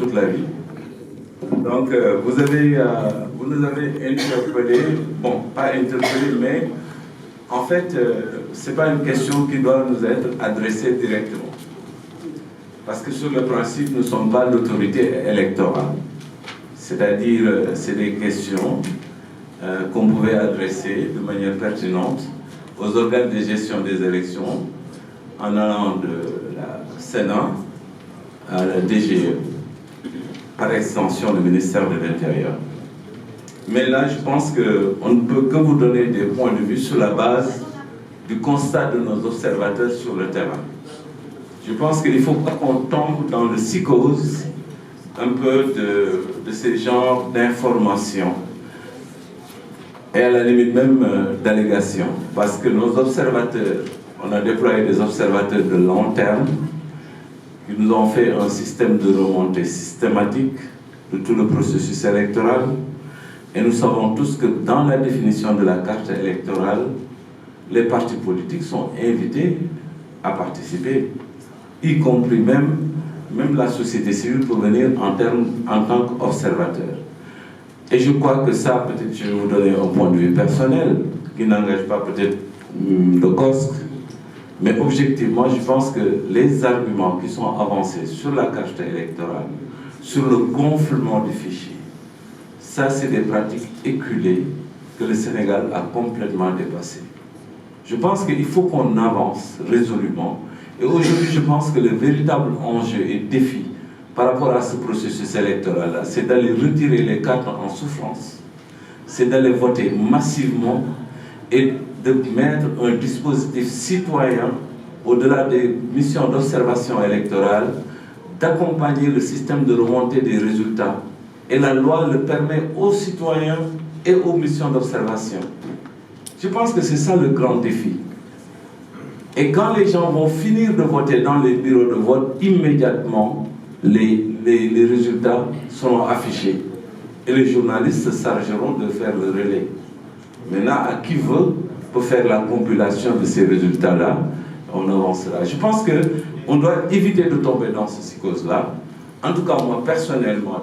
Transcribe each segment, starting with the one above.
toute la vie. Donc, vous nous avez interpellé, bon, pas interpellé, mais en fait, ce n'est pas une question qui doit nous être adressée directement. Parce que sur le principe, nous ne sommes pas l'autorité électorale. C'est-à-dire, c'est des questions qu'on pouvait adresser de manière pertinente aux organes de gestion des élections en allant de la Sénat à la DGE, par extension le ministère de l'Intérieur. Mais là, je pense qu'on ne peut que vous donner des points de vue sur la base du constat de nos observateurs sur le terrain. Je pense qu'il ne faut pas qu'on tombe dans le psychose un peu de ces genres d'informations et à la limite même d'allégations. Parce que nos observateurs, on a déployé des observateurs de long terme qui nous ont fait un système de remontée systématique de tout le processus électoral. Et nous savons tous que dans la définition de la carte électorale, les partis politiques sont invités à participer, y compris même la société civile pour venir en tant qu'observateur. Et je crois que ça, peut-être je vais vous donner un point de vue personnel, qui n'engage pas peut-être le COSC, mais objectivement, je pense que les arguments qui sont avancés sur la carte électorale, sur le gonflement du fichier, ça, c'est des pratiques éculées que le Sénégal a complètement dépassées. Je pense qu'il faut qu'on avance résolument. Et aujourd'hui, je pense que le véritable enjeu et défi par rapport à ce processus électoral-là, c'est d'aller retirer les cartes en souffrance, c'est d'aller voter massivement et de mettre un dispositif citoyen au-delà des missions d'observation électorale, d'accompagner le système de remontée des résultats. Et la loi le permet aux citoyens et aux missions d'observation. Je pense que c'est ça le grand défi. Et quand les gens vont finir de voter dans les bureaux de vote, immédiatement, les résultats seront affichés. Et les journalistes se chargeront de faire le relais. Maintenant, à qui veut peut faire la compilation de ces résultats-là, on avancera. Je pense qu'on doit éviter de tomber dans ce psychose-là. En tout cas, moi, personnellement,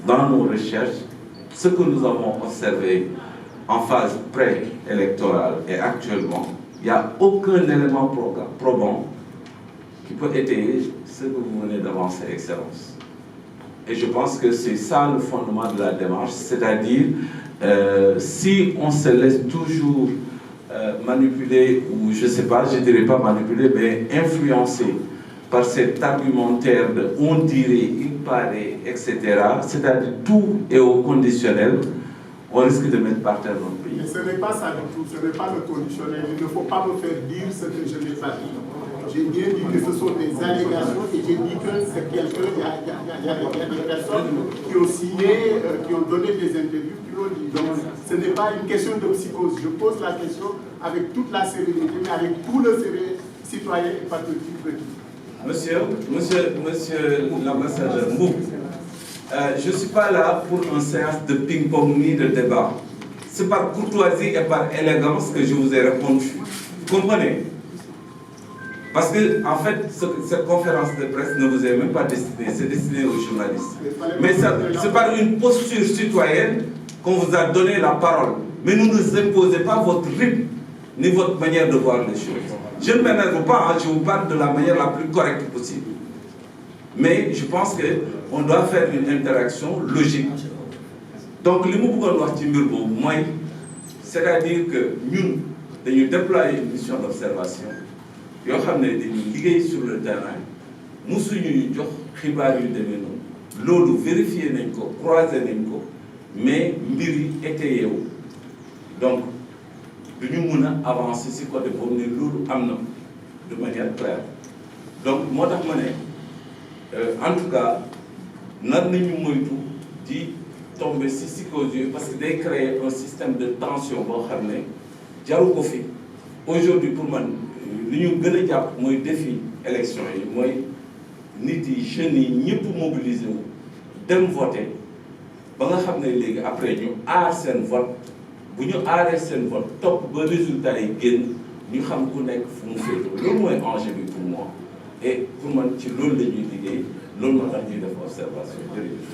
dans nos recherches, ce que nous avons observé en phase pré-électorale et actuellement, il n'y a aucun élément probant qui peut étayer ce que vous venez d'avancer, Excellence. Et je pense que c'est ça le fondement de la démarche, c'est-à-dire si on se laisse toujours manipuler, ou je ne sais pas, je ne dirais pas manipuler, mais influencer par cet argumentaire de on dirait, il paraît, etc., c'est-à-dire tout est au conditionnel, on risque de mettre par terre notre pays. Mais ce n'est pas ça du tout, ce n'est pas le conditionnel. Il ne faut pas me faire dire ce que je n'ai pas dit. J'ai bien dit que ce sont des allégations et j'ai dit que c'est quelqu'un, il y a des personnes qui ont signé, qui ont donné des interviews, qui l'ont dit. Donc ce n'est pas une question de psychose. Je pose la question avec toute la sérénité, mais avec tout le sérieux citoyen et patriotique requis. Monsieur l'ambassadeur Mboup, je ne suis pas là pour une séance de ping-pong ni de débat. C'est par courtoisie et par élégance que je vous ai répondu. Vous comprenez? Parce que, en fait, cette conférence de presse ne vous est même pas destinée, c'est destiné aux journalistes. Mais c'est par une posture citoyenne qu'on vous a donné la parole. Mais ne nous imposez pas votre rythme, ni votre manière de voir les choses. Je ne m'énerve pas, hein, je vous parle de la manière la plus correcte possible. Mais je pense qu'on doit faire une interaction logique. Donc, ce que nous voulons voir, c'est-à-dire que nous déployer une mission d'observation. Nous avons des sur le terrain. Nous avons nous vérifier, croiser, mais nous étayer. Donc, nous pouvons avancer sur le côté pour nous de manière claire. Donc, moi, en tout cas, nous avons tomber si psychose parce que day créer un système de tension boo xam ne jaru ko fi aujourd'hui pour man li ñu gën a jàpp mooy défi élection yi mooy nit yi jeunes yi ñëpp mobiliser wu dem voter ba nga xam ne léegi après ñu aar seen vote bu ñu aaree seen vote topp ba résultat yi génn ñu xam ku nekk fu mu féetoo loolu mooy enjeu bi pour moi et pour man ci loolu la ñuy liggéey loolu moo tax ñuy def observation jërëjëf.